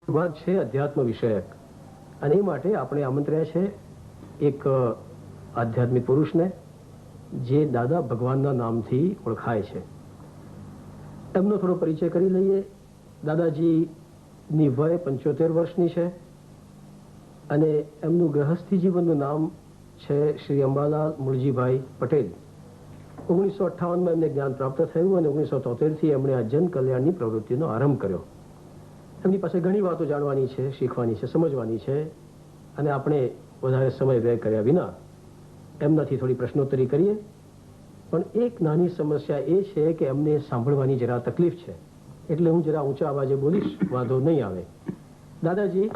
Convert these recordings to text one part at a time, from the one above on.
ભગવાન છે અધ્યાત્મ વિષયક, અને એ માટે આપણે આમંત્ર્યા છે એક આધ્યાત્મિક પુરુષને જે દાદા ભગવાનના નામથી ઓળખાય છે. એમનો થોડો પરિચય કરી લઈએ. દાદાજીની વય 75 વર્ષની છે અને એમનું ગૃહસ્થી જીવનનું નામ છે શ્રી અંબાલાલ મુળજીભાઈ પટેલ. 1958માં એમને જ્ઞાન પ્રાપ્ત થયું અને 1973થી એમણે આ જન કલ્યાણની પ્રવૃત્તિનો આરંભ કર્યો. એમની પાસે ઘણી વાતો જાણવાની છે, શીખવાની છે, સમજવાની છે, અને આપણે વધારે સમય વ્યય કર્યા વિના એમનાથી થોડી પ્રશ્નોત્તરી કરીએ. પણ એક નાની સમસ્યા એ છે કે એમને સાંભળવાની જરા તકલીફ છે, એટલે હું જરા ઊંચા અવાજે બોલીશ, વાંધો નહીં આવે. દાદાજી,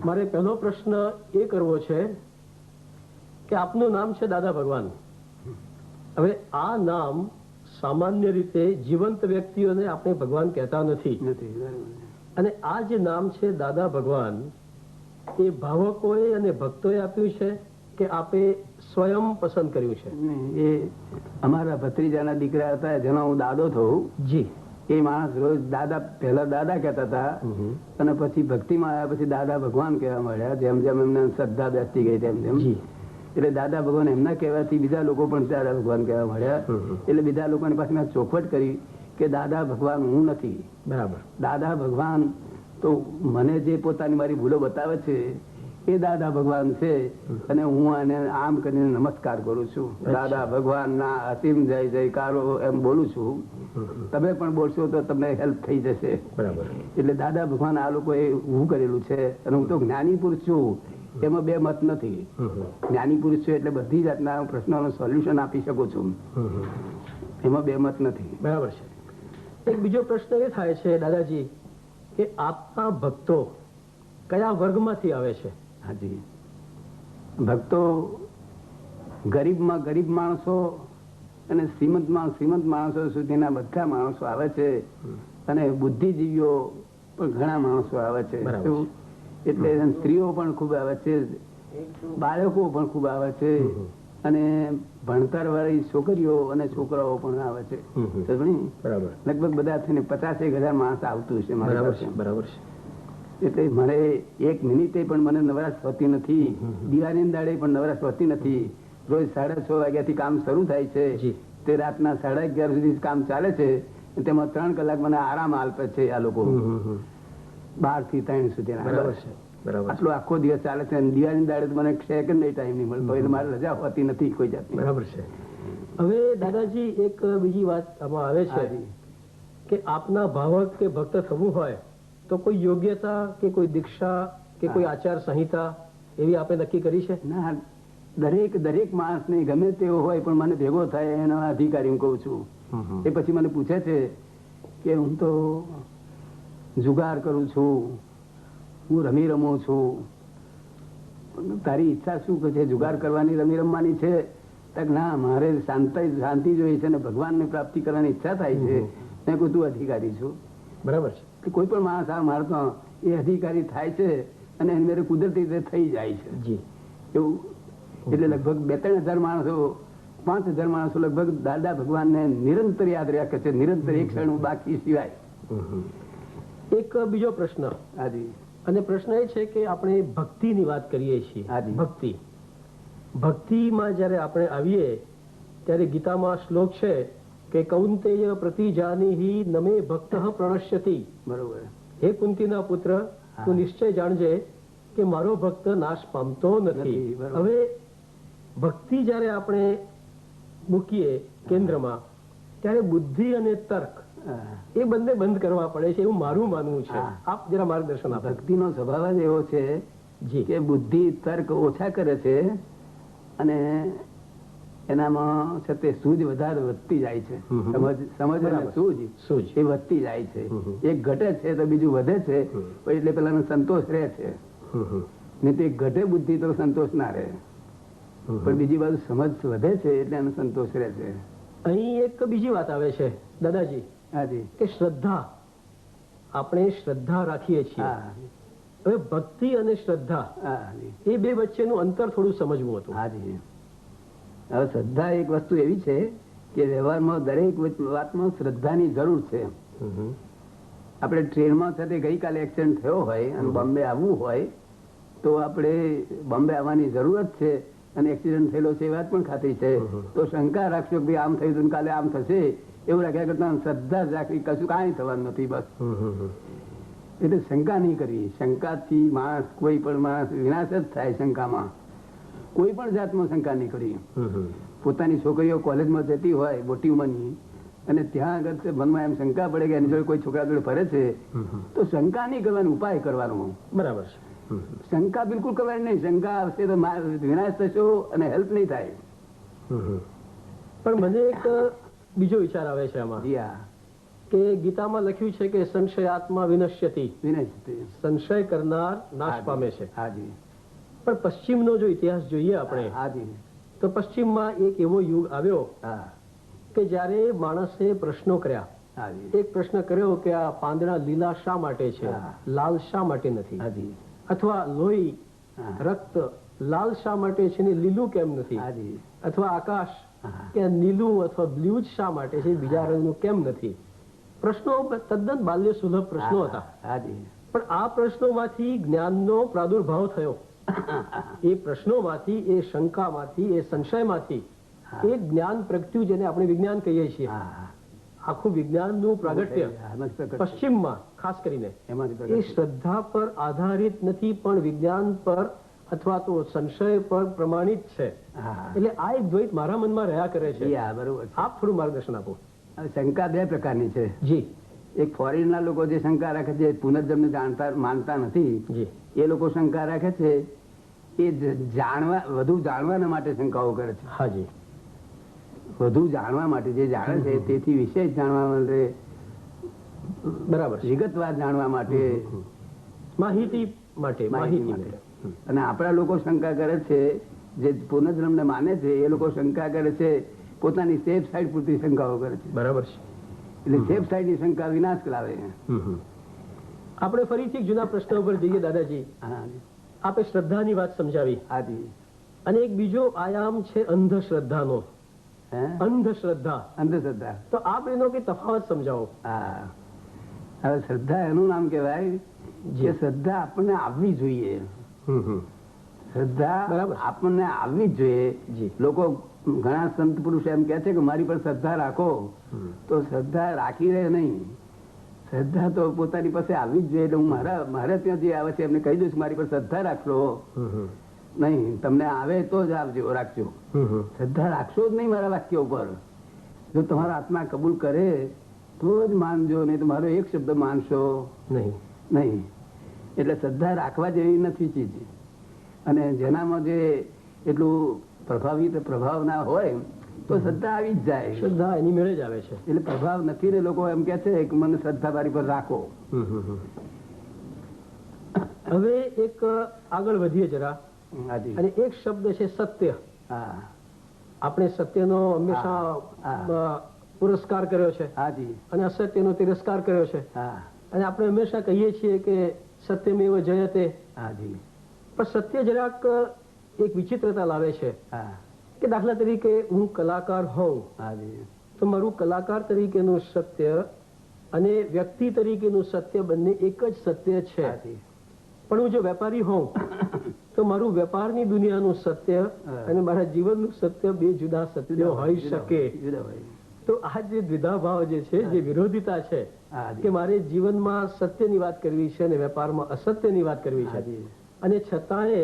મારે પહેલો પ્રશ્ન એ કરવો છે કે આપનું નામ છે દાદા ભગવાન. હવે આ નામ સામાન્ય રીતે જીવંત વ્યક્તિઓને આપણે ભગવાન કહેતા નથી, અને આ જે નામ છે દાદા ભગવાન, એ ભાવકોએ અને ભક્તોએ આપ્યું છે કે આપે સ્વયં પસંદ કર્યું છે? એ અમારા ભત્રીજાના દીકરા હતા, જેનો હું દાદો થયું. જી. એ માણસ રોજ દાદા, પહેલા દાદા કહેતા હતા, અને પછી ભક્તિમાં આવ્યા પછી દાદા ભગવાન કહેવા મળ્યા. જેમ જેમ એમને શ્રદ્ધા બેસતી ગઈ તેમ તેમ. એટલે દાદા ભગવાન એમના કહેવાથી બીજા લોકો પણ દાદા ભગવાન કહેવા મળ્યા. એટલે બીજા લોકોની પાસે મેં ચોખવટ કરી કે દાદા ભગવાન હું નથી. બરાબર. દાદા ભગવાન તો મને જે પોતાની મારી ભૂલો બતાવે છે એ દાદા ભગવાન છે, અને હું એને આમ કરીને નમસ્કાર કરું છું. દાદા ભગવાન ના અસીમ જય જયકારો એમ બોલું છું. તમે પણ બોલશો તો તમને હેલ્પ થઈ જશે. બરાબર. એટલે દાદા ભગવાન આ લોકોએ હું કરેલું છે. અને હું તો જ્ઞાની પુરુષ છું, એમાં બે મત નથી. જ્ઞાની પુરુષ છું એટલે બધી જાતના પ્રશ્નોનું સોલ્યુશન આપી શકું છું, એમાં બે મત નથી. બરાબર છે. એક બીજો પ્રશ્ન એ થાય છે દાદાજી કે આપના ભક્તો કયા વર્ગમાંથી આવે છે? હાજી, ભક્તો ગરીબમાં ગરીબ માણસો અને શ્રીમંતમાં શ્રીમંત માણસો સુધીના બધા માણસો આવે છે, અને બુદ્ધિજીવીઓ પણ ઘણા માણસો આવે છે. એટલે સ્ત્રીઓ પણ ખૂબ આવે છે, બાળકો પણ ખૂબ આવે છે, અને ભણતર વાળી છોકરીઓ અને છોકરાઓ પણ આવે છે. લગભગ બધા થઈને 50,000 માણસ આવતું છે મારી પાસે. બરાબર છે. એટલે મારે એક મિનિટે પણ મને નવરાશ હોતી નથી, દિવાળી દાડે પણ નવરાશ હોતી નથી. રોજ 6:30 વાગ્યાથી કામ શરૂ થાય છે, તે રાતના 11:30 સુધી કામ ચાલે છે. તેમાં 3 કલાક મને આરામ આપે છે આ લોકો, 12 થી 3 સુધી. આટલો આખો દિવસ ચાલે છે. દિવાળી દાડે મને સેકન્ડ ટાઈમ નહીં મળતો, એટલે મારે રજા હોતી નથી કોઈ જાતની. બરાબર છે. હવે દાદાજી, એક બીજી વાત આમાં આવે છે કે આપના ભાવક કે ભક્ત થવું હોય તો કોઈ યોગ્યતા કે કોઈ દીક્ષા કે કોઈ આચાર સંહિતા એવી આપણે નક્કી કરી છે? ના, દરેક માણસ ને ગમે તેવો હોય પણ મને ભેગો થાય એનો અધિકારી હું કહું છું. એ પછી મને પૂછે છે કે હું તો જુગાર કરું છું, હું રમી રમું છું, તારી ઈચ્છા શું છે, જુગાર કરવાની રમી રમવાની છે? ના, મારે શાંતિ જોઈએ છે ને ભગવાનની પ્રાપ્તિ કરવાની ઈચ્છા થાય છે. મેં કહું તું અધિકારી છું. બરાબર છે. કોઈ પણ માણસ મારે તો એ અધિકારી થાય છે, અને એની મેરે કુદરતી રીતે થઈ જાય છે. જી. એવું. એટલે લગભગ 2-3 હજાર માણસો, 5,000 માણસો લગભગ દાદા ભગવાનને નિરંતર યાદ રાખે છે, નિરંતર એક ક્ષણ બાકી સિવાય. એક બીજો પ્રશ્ન. હાજી. અને પ્રશ્ન એ છે કે આપણે ભક્તિની વાત કરીએ છીએ. ભક્તિમાં જયારે આપણે આવીએ ત્યારે ગીતામાં શ્લોક છે કે કૌંતેય પ્રતિજાનીહિ નમે ભક્તઃ પ્રણશ્યતિ. બરોબર. હે કુંતીના પુત્ર, તું નિશ્ચય જાણજે કે મારો ભક્ત નાશ પામતો નથી. હવે ભક્તિ જયારે આપણે મૂકીએ કેન્દ્રમાં, ત્યારે બુદ્ધિ અને તર્ક એ બંને બંધ કરવા પડે છે, એવું મારું માનવું છે. આપ જરા માર્ગદર્શન આપો. ભક્તિનો સ્વભાવ જ એવો છે કે બુદ્ધિ તર્ક ઓછા કરે છે, અને એનામાં છે તે સૂઝ વધારે વધતી જાય છે. સમજ અને સૂઝ એ વધતી જાય છે. એક ઘટે છે તો બીજું વધે છે, એટલે પેલાનો સંતોષ રહે છે. નહીં તો એક ઘટે બુદ્ધિ તો સંતોષ ના રહે, પણ બીજી બાજુ સમજ વધે છે એટલે એનો સંતોષ રહે છે. અહીં એક બીજી વાત આવે છે દાદાજી. હાજી. કે શ્રદ્ધા, આપણે શ્રદ્ધા રાખીએ છીએ. હવે ભક્તિ અને શ્રદ્ધા એ બે વચ્ચેનું અંતર થોડું સમજવું હતું. હાજી. હવે શ્રદ્ધા એક વસ્તુ એવી છે કે વ્યવહારમાં દરેક વાતમાં શ્રદ્ધાની જરૂર છે. આપણે ટ્રેનમાં સાથે ગઈકાલે એક્સિડન્ટ થયો હોય અને બોમ્બે આવવું હોય તો આપણે બોમ્બે આવવાની જરૂરત છે અને એક્સિડન્ટ થયેલો છે એ વાત પણ ખાતરી છે, તો શંકા રાખશો કે આમ થયું હતું કાલે આમ થશે એવું રાખ્યા કરતા શ્રદ્ધા જ રાખવી, કશું કાંઈ થવાનું નથી બસ. એટલે શંકા નહીં કરવી. શંકાથી માણસ, કોઈ પણ માણસ વિનાશ જ થાય. શંકામાં કોઈ પણ જાતમાં શંકા નહીં કરવી. પોતાની છોકરીઓ કોલેજમાં જતી હોય મોટી ઉંમરની અને ત્યાં આગળ મનમાં એમ શંકા પડે કે એની જોડે કોઈ છોકરા જોડે ફરે છે તો શંકા નહીં કરવાનો, ઉપાય કરવાનો. બરાબર છે. શંકા બિલકુલ કરવાની નહીં. શંકા આવશે તો વિનાશ થશો અને હેલ્પ નહીં થાય. પણ મને એક બીજો વિચાર આવે છે આમાં કે ગીતામાં લખ્યું છે કે સંશયાત્મા વિનશ્યતિ, સંશય કરનાર નાશ પામે છે. પણ પશ્ચિમનો જો ઇતિહાસ જોઈએ આપણે તો પશ્ચિમમાં એક એવો યુગ આવ્યો કે જ્યારે માણસે પ્રશ્નો કર્યા. એક પ્રશ્ન કર્યો કે આ પાંદડા લીલા શા માટે છે, લાલ શા માટે નથી, અથવા લોહી રક્ત લાલ શા માટે છે ને લીલું કેમ નથી, અથવા આકાશ કે નીલું અથવા બ્લુ જ શા માટે છે, બીજા રંગનું કેમ નથી. પ્રશ્નો તદ્દન બાલ્ય સુલભ પ્રશ્નો હતા. પણ આ પ્રશ્નોમાંથી જ્ઞાનનો પ્રાદુર્ભાવ થયો. એ પ્રશ્નોમાંથી, એ શંકામાંથી, એ સંશયમાંથી એક જ્ઞાન પ્રગટ્યું જેને આપણે વિજ્ઞાન કહીએ છીએ. આખું વિજ્ઞાનનું પ્રાગટ્ય પશ્ચિમમાં ખાસ કરીને એ શ્રદ્ધા પર આધારિત નથી પણ વિજ્ઞાન પર અથવા તો સંશય પર પ્રમાણિત છે. એટલે આ એક દ્વૈત મારા મનમાં રહ્યા કરે છે. બરોબર. આપ થોડું માર્ગદર્શન આપો. શંકા બે પ્રકારની છે. જી. એક ફોરેનના લોકો જે શંકા રાખે છે, પુનર્જન્મ જાણતા માનતા નથી, એ લોકો શંકા રાખે છે એ વધુ જાણવાના માટે શંકાઓ કરે છે. હાજી. વધુ જાણવા માટે, જે જાણે છે તેથી વિશેષ જાણવા માટે, બરાબર, વિગતવાર જાણવા માટે, માહિતી માટે. અને આપણા લોકો શંકા કરે છે, જે પુનર્જન્મ ને માને છે એ લોકો શંકા કરે છે પોતાની સેફ સાઈડ પૂરતી શંકાઓ કરે છે. બરાબર છે. એટલે સેફ સાઈડ ની શંકા વિનાશ લાવે. આપણે ફરીથી જૂના પ્રશ્નો ઉપર જઈએ દાદાજી. આપે શ્રદ્ધાની વાત સમજાવી. અને એક બીજો આયામ છે અંધશ્રદ્ધાનો. અંધશ્રદ્ધા. તો આપ એનો કે તફાવત સમજાવો. હવે શ્રદ્ધા એનું નામ કહેવાય જે શ્રદ્ધા આપણને આવવી જોઈએ. શ્રદ્ધા આપણને આવવી જ જોઈએ. લોકો ઘણા સંત પુરુષ એમ કે છે કે મારી પર શ્રદ્ધા રાખો, તો શ્રદ્ધા રાખી રહે નહીં. શ્રદ્ધા તો પોતાની પાસે આવવી જ જોઈએ. એટલે હું મારે ત્યાં જે આવે છે એમને કહી દઉં મારી પર શ્રદ્ધા રાખશો નહીં, તમને આવે તો જ આવજો, રાખજો. શ્રદ્ધા રાખશો જ નહીં મારા વાક્ય ઉપર. જો તમારા આત્મા કબૂલ કરે તો જ માનજો, નહીં તો મારો એક શબ્દ માનશો નહીં. એટલે શ્રદ્ધા રાખવા જેવી નથી ચીજ. અને જેનામાં જે એટલું પ્રભાવ ના હોય તો શ્રદ્ધા આવી જ જાય. શ્રદ્ધા એની મેળે જ આવે છે. એટલે પ્રભાવ નથી ને લોકો એમ કે છે કે મને શ્રદ્ધા મારી પર રાખો. હવે એક આગળ વધીએ જરા. અને એક શબ્દ છે સત્ય. આપણે સત્યનો હંમેશા પુરસ્કાર કર્યો છે અને અસત્યનો તિરસ્કાર કર્યો છે. અને આપણે હંમેશા કહીએ છીએ કે સત્યમેવ જયતે. પણ સત્ય જરાક એક વિચિત્રતા લાવે છે કે દાખલા તરીકે હું કલાકાર હોઉં તો મારું કલાકાર તરીકેનું સત્ય અને વ્યક્તિ તરીકેનું સત્ય બંને એક જ સત્ય છે. પણ હું જો વેપારી હોઉં તો મારું વેપારની દુનિયાનું સત્ય અને મારા જીવનનું સત્ય બે જુદા સત્યો હોઈ શકે. તો આ જે દ્વિધા ભાવ જે છે, જે વિરોધિતા છે કે મારે જીવનમાં સત્યની વાત કરવી છે અને વેપારમાં અસત્યની વાત કરવી છે, અને છતાંય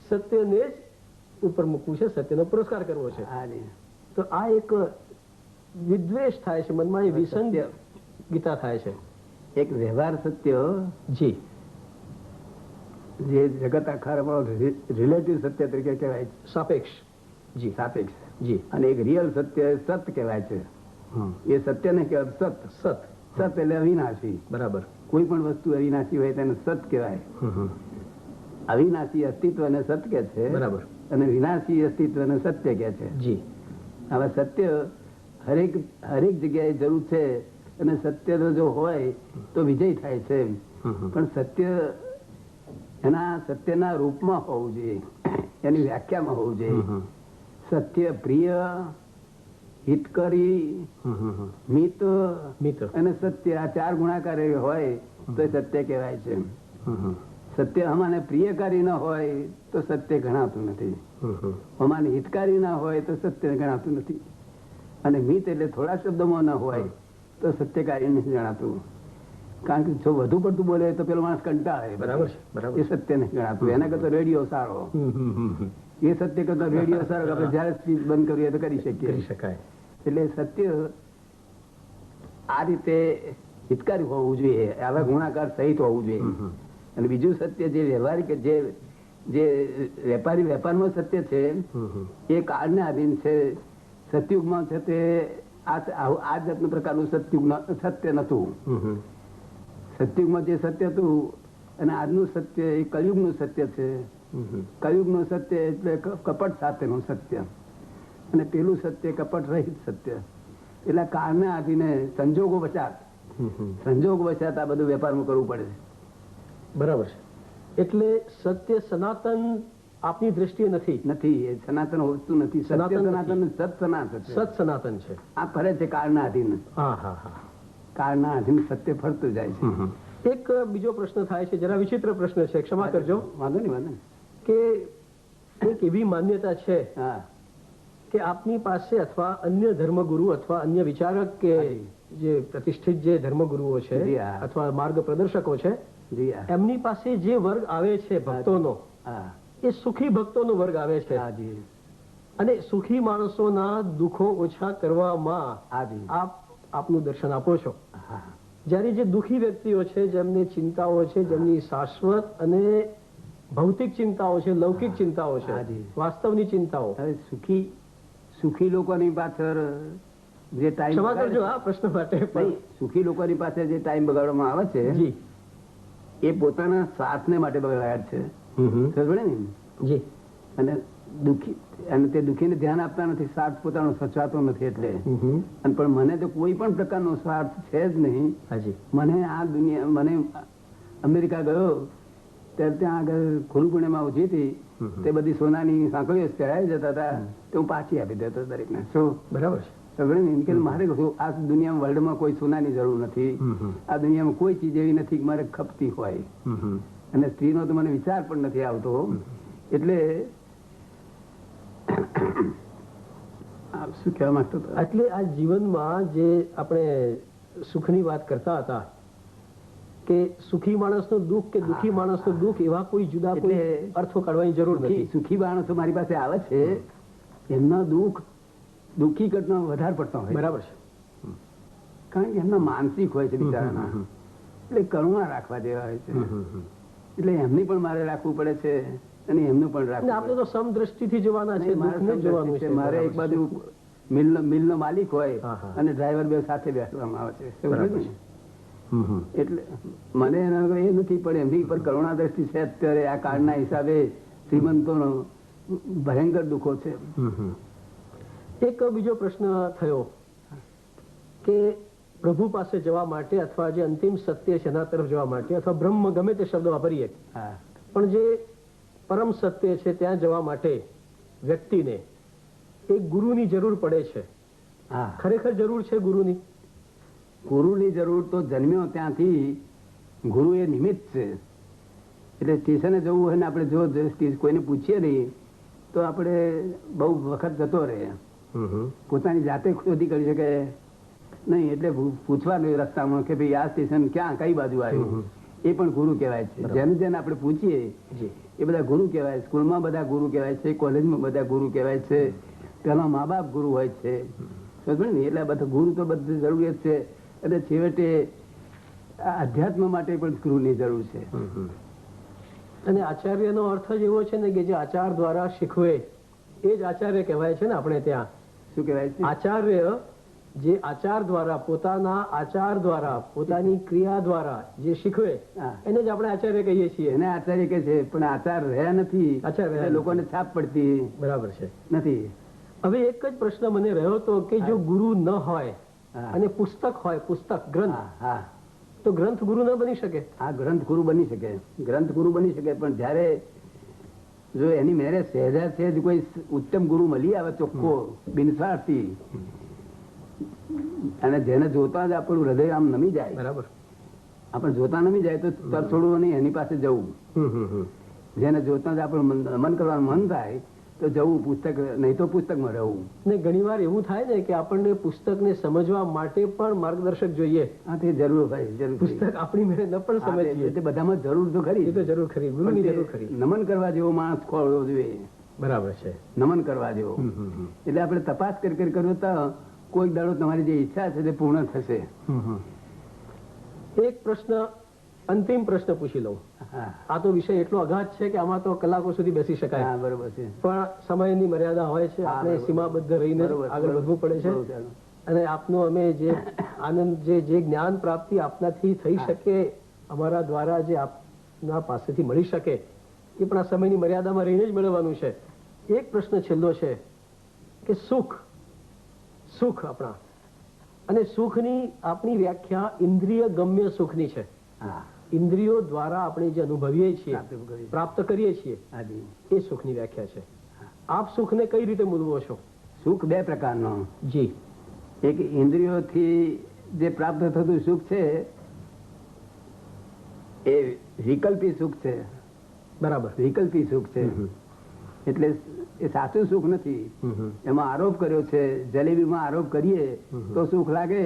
સત્યને જ ઉપર મૂકવું છે, સત્યનો પુરસ્કાર કરવો છે. તો આ એક વિદ્વેષ થાય છે મનમાં, એ વિસંગ ગીતા થાય છે. એક વ્યવહાર સત્ય જી, જે જગત આખારમાં રિલેટિવ સત્ય તરીકે કહેવાય છે, સાપેક્ષ. જી, સાપેક્ષ. જી. અને એક રિયલ સત્ય સત કહેવાય છે. એ સત્ય ને કહેવાય સત. એટલે અવિનાશી. બરાબર. કોઈ પણ વસ્તુ અવિનાશી હોય તેને સત કહેવાય. અવિનાશી અસ્તિત્વને સત કે છે. બરાબર. અને વિનાશી અસ્તિત્વને સત્ય કે છે. જી. હવે સત્ય હરેક જગ્યાએ જરૂર છે અને સત્ય જો હોય તો વિજય થાય છે. પણ સત્ય એના સત્યના રૂપમાં હોવું જોઈએ, એની વ્યાખ્યામાં હોવું જોઈએ. સત્ય પ્રિય હિતકરી, મિત મિત્ર. અને સત્ય, આ 4 ગુણાકાર હોય તો એ સત્ય કહેવાય છે. સત્ય અમાને પ્રિયકારી ન હોય તો સત્ય ગણાતું નથી, અમાને હિતકારી ના હોય તો સત્ય ગણાતું નથી, અને મિત એટલે થોડા શબ્દોમાં ન હોય તો સત્યકારી નથી ગણાતું. કારણ કે જો વધુ પડતું બોલે તો પેલો માણસ કંટાળે. બરાબર છે, બરાબર. એ સત્ય નથી ગણાતું. એના કરતા રેડિયો સારો, એ સત્ય કરતા રેડિયો સારો. આપણે જયારે સ્પીચ બંધ કરીએ તો કરી શકીએ, કરી શકાય. એટલે સત્ય આ રીતે હિતકારી હોવું જોઈએ, આવા ગુણાકાર સહિત હોવું જોઈએ. અને બીજું સત્ય જે વ્યવહારિક, જે વેપારી વેપારમાં સત્ય છે એ કાળને આધીન છે. સતયુગમાં છે તે આ જાતનું પ્રકારનું સત્ય નતું. સતયુગમાં જે સત્ય હતું અને આજનું સત્ય એ કલયુગનું સત્ય છે. કલયુગનું સત્ય એટલે કપટ સાથેનું સત્ય, અને પેલું સત્ય કપટ રહિત સત્ય. એટલે કાળને આધીને સંજોગો વચાત આ બધું વેપારમાં કરવું પડે. બરાબર છે. એટલે સત્ય સનાતન આપની દ્રષ્ટિએ નથી. એ સનાતન હોતું નથી. સત્ય સનાતન, સત સનાતન, સત સનાતન છે. આ ફરે છે કાળના આધીન. કાળના આધીન સત્ય ફરતું જાય છે. એક બીજો પ્રશ્ન થાય છે, જરા વિચિત્ર પ્રશ્ન છે, ક્ષમા કરજો. વાંધો નહીં. કે એક એવી માન્યતા છે કે આપની પાસે અથવા અન્ય ધર્મગુરુ અથવા અન્ય વિચારક કે જે પ્રતિષ્ઠિત જે ધર્મગુરુઓ છે અથવા માર્ગ પ્રદર્શકો છે, એમની પાસે જે વર્ગ આવે છે ભક્તોનો, એ સુખી ભક્તોનો વર્ગ આવે છે. અને સુખી માણસોના દુઃખો ઓછા કરવામાં આપનું દર્શન આપો છો. જ્યારે જે દુઃખી વ્યક્તિઓ છે, જેમની ચિંતાઓ છે, જેમની શાશ્વત અને ભૌતિક ચિંતાઓ છે, લૌકિક ચિંતાઓ છે, વાસ્તવની ચિંતાઓ, સુખી લોકોની પાછળ જે ટાઈમ, ક્ષમા કરજો આ પ્રશ્ન માટે, સુખી લોકોની પાસે જે ટાઈમ બગાડવામાં આવે છે એ પોતાના સ્વાર્થને માટે બગાડ છે. જી. અને તે દુઃખીને ધ્યાન આપતા નથી, સ્વાર્થ પોતાનો સચવાતો નથી. એટલે પણ મને તો કોઈ પણ પ્રકારનો સ્વાર્થ છે જ નહીં. મને આ દુનિયા, મને અમેરિકા ગયો ત્યારે ત્યાં આગળ ગુરુ પૂર્ણિમા ઉઠી હતી, તે બધી સોનાની સાંકળીઓ ચડાવી જતા હતા, તે હું પાછી આપી દેતો દરેકને. શું? બરાબર છે. મારે આ દુનિયામાં, વર્લ્ડમાં કોઈ સોનાની જરૂર નથી. આ દુનિયામાં કોઈ ચીજ એવી નથી કે મારે ખપતી હોય. અને સ્ત્રીનો તો મને વિચાર પણ નથી આવતો. એટલે શું કહેવા માંગતો હતો? એટલે આ જીવનમાં જે આપણે સુખની વાત કરતા હતા કે સુખી માણસનું દુઃખ કે દુઃખી માણસનું દુઃખ, એવા કોઈ જુદા કોઈ અર્થો કાઢવાની જરૂર નથી. સુખી માણસો મારી પાસે આવે છે, એમના દુઃખ દુઃખી કરતા વધારે પડતા હોય. બરાબર છે. કારણ કે એમના માનસિક હોય છે બિચારાના, એટલે કરુણા રાખવા જેવા હોય છે. એટલે એમની પણ મારે રાખવું પડે છે અને એમનું પણ રાખવું. આપણે તો સમદ્રષ્ટિથી જોવાના છે, મારે એક બાજુ મિલનો માલિક હોય અને ડ્રાઈવર બે સાથે બેસવામાં આવે છે. એટલે મને એ નથી, પણ એમની પર કરુણા દ્રષ્ટિ છે. અત્યારે આ કાળના હિસાબે શ્રીમંતોનો ભયંકર દુઃખો છે. એક બીજો પ્રશ્ન થયો કે પ્રભુ પાસે જવા માટે અથવા જે અંતિમ સત્ય છે એના તરફ જવા માટે અથવા બ્રહ્મ, ગમે તે શબ્દ વાપરીએ, પણ જે પરમ સત્ય છે ત્યાં જવા માટે વ્યક્તિને એક ગુરુની જરૂર પડે છે. ખરેખર જરૂર છે ગુરુની? ગુરુની જરૂર તો જન્મ્યો ત્યાંથી ગુરુ એ નિમિત્ત છે. એટલે સ્ટેશને જવું હોય ને આપણે જો કોઈને પૂછીએ નહીં તો આપણે બહુ વખત જતો રહે. પોતાની જાતે શોધી કરી શકે નહીં. એટલે પૂછવાનું રસ્તામાં કે ભાઈ આ સ્ટેશન ક્યાં, કઈ બાજુ આવ્યું, એ પણ ગુરુ કહેવાય છે. જેને જેને આપણે પૂછીએ એ બધા ગુરુ કહેવાય. સ્કૂલમાં બધા ગુરુ કહેવાય છે, કોલેજમાં બધા ગુરુ કહેવાય છે, પેલા મા બાપ ગુરુ હોય છે. એટલે બધા ગુરુ તો બધી જરૂરિયાત છે. અને છેવટે અધ્યાત્મ માટે પણ ગુરુની જરૂર છે. અને આચાર્યનો અર્થ જ એવો છે ને કે જે આચાર દ્વારા શીખવે એ જ આચાર્ય કહેવાય છે ને. આપણે ત્યાં શું કહેવાય છે? આચાર્ય. જે આચાર દ્વારા, પોતાના આચાર દ્વારા, પોતાની ક્રિયા દ્વારા જે શીખવે એને જ આપણે આચાર્ય કહીએ છીએ. એને આચાર્ય કહે છે, પણ આચાર રહ્યા નથી. આચાર્ય લોકોને છાપ પડતી. બરાબર છે, નથી. હવે એક જ પ્રશ્ન મને રહ્યો હતો કે જો ગુરુ ન હોય અને પુસ્તક હોય, પુસ્તક, ગ્રંથ, તો ગ્રંથ ગુરુ ન બની શકે? આ ગ્રંથ ગુરુ બની શકે, ગ્રંથ ગુરુ બની શકે. પણ જયારે જો એની મેરે સહેજા સહેજ કોઈ ઉત્તમ ગુરુ મળી આવે, ચોખ્ખો, બિનસ્વાર્થી, અને જેને જોતા જ આપણું હૃદય આમ નમી જાય, બરાબર. આપણે જોતા નમી જાય તો તરછોડવું નહીં, એની પાસે જવું. જેને જોતા જ આપણું નમન કરવાનું મન થાય તો જવું, પુસ્તક નહીં તો પુસ્તકમાં રહેવું. ને ઘણીવાર એવું થાય ને કે આપણને પુસ્તકને સમજવા માટે પણ માર્ગદર્શક જોઈએ. હા, તે જરૂર ભાઈ, જરૂર. પુસ્તક આપણી મેળે ન પણ સમજીએ. તે બધામાં જરૂર તો ખરી, એ તો જરૂર ખરી, ગુરુની જરૂર ખરી. નમન કરવા જેવો માણસ ખોળવો જોઈએ, બરાબર છે. નમન કરવા જેવો. એટલે આપણે તપાસ કરી કર્યું તો કોઈક દાડો તમારી જે ઈચ્છા છે તે પૂર્ણ થશે. એક પ્રશ્ન, અંતિમ પ્રશ્ન પૂછી લઉં. હા, આ તો વિષય એટલો અગાધ છે કે આમાં તો કલાકો સુધી બેસી શકાય. હા, બરોબર છે. પણ સમયની મર્યાદા હોય છે, આપણે સીમાબદ્ધ રહીને આગળ વધવું પડે છે. અને આપનો અમે જે આનંદ, જે જ્ઞાન પ્રાપ્તિ આપનાથી થઈ શકે, અમારા દ્વારા જે આપના પાસેથી મળી શકે, એ પણ આ સમયની મર્યાદામાં રહીને જ મેળવવાનું છે. એક પ્રશ્ન છેલ્લો છે કે સુખ આપણા, અને સુખની આપણી વ્યાખ્યા ઇન્દ્રિય ગમ્ય સુખની છે. હા, ઇન્દ્રિયો દ્વારા આપણે જે અનુભવીએ છીએ, પ્રાપ્ત કરીએ છીએ, એ સુખની વ્યાખ્યા છે. આપ સુખને કઈ રીતે મૂલવો છો? સુખ બે પ્રકારનો. જી. એક ઇન્દ્રિયોથી જે પ્રાપ્ત થતું સુખ છે એ વિકલ્પી સુખ છે. બરાબર. વિકલ્પી સુખ છે, એટલે એ સાચું સુખ નથી. એમાં આરોપ કર્યો છે. જલેબીમાં આરોપ કરીએ તો સુખ લાગે,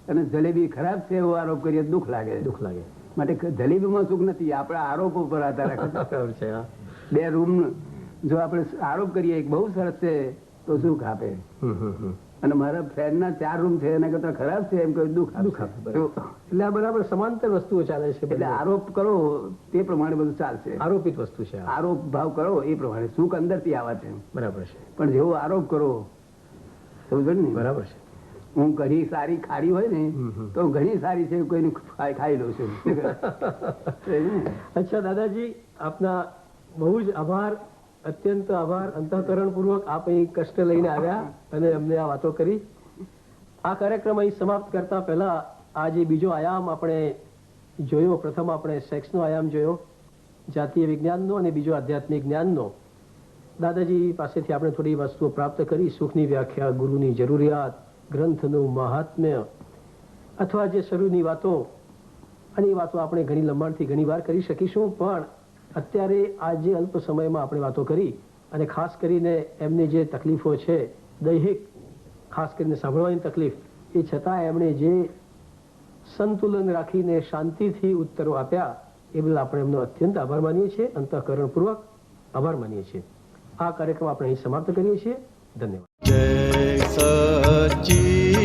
અને જલેબી ખરાબ છે એવો આરોપ કરીએ તો દુઃખ લાગે. માટે જલેબીમાં સુખ નથી, આપણા આરોપ ઉપર આધાર રાખે છે. બે રૂમ જો આપણે આરોપ કરીએ બહુ સરસ છે તો સુખ આપે, અને મારા ફ્રેન્ડ ના 4 રૂમ છે એના કરતા ખરાબ છે એમ કહ્યું દુઃખ આપે. એટલે આ બરાબર સમાંતર વસ્તુઓ ચાલે છે. એટલે આરોપ કરો તે પ્રમાણે બધું ચાલશે. આરોપિત વસ્તુ છે. આરોપ ભાવ કરો એ પ્રમાણે સુખ અંદરથી આવે છે. બરાબર છે. પણ જેવો આરોપ કરો, સમજો ને. બરાબર છે. હું ઘણી સારી ખાડી હોય ને તો ઘણી સારી છે કોઈને ખાઈ લઉં છું. અચ્છા દાદાજી, આપના બહુ જ આભાર, અત્યંત આભાર. અંતઃકરણપૂર્વક આપ અહીં કષ્ટ લઈને આવ્યા અને અમને આ વાતો કરી. આ કાર્યક્રમ અહીં સમાપ્ત કરતા પહેલા આ જે બીજો આયામ આપણે જોયો, પ્રથમ આપણે સેક્સનો આયામ જોયો, જાતીય વિજ્ઞાનનો, અને બીજો આધ્યાત્મિક જ્ઞાનનો. દાદાજી પાસેથી આપણે થોડી વસ્તુઓ પ્રાપ્ત કરી. સુખની વ્યાખ્યા, ગુરુની જરૂરિયાત, ગ્રંથનું મહાત્મ્ય, અથવા જે શરૂની વાતો, અને એ વાતો આપણે ઘણી લંબાણથી ઘણી વાર કરી શકીશું. પણ અત્યારે આજે અલ્પ સમયમાં આપણે વાતો કરી, અને ખાસ કરીને એમની જે તકલીફો છે દૈહિક, ખાસ કરીને સાંભળવાની તકલીફ, એ છતાં એમણે જે સંતુલન રાખીને શાંતિથી ઉત્તરો આપ્યા, એ બદલ આપણે એમનો અત્યંત આભાર માનીએ છીએ, અંતઃકરણપૂર્વક આભાર માનીએ છીએ. આ કાર્યક્રમ આપણે અહીં સમાપ્ત કરીએ છીએ. ધન્યવાદ. જય સચ્ચિદાનંદ.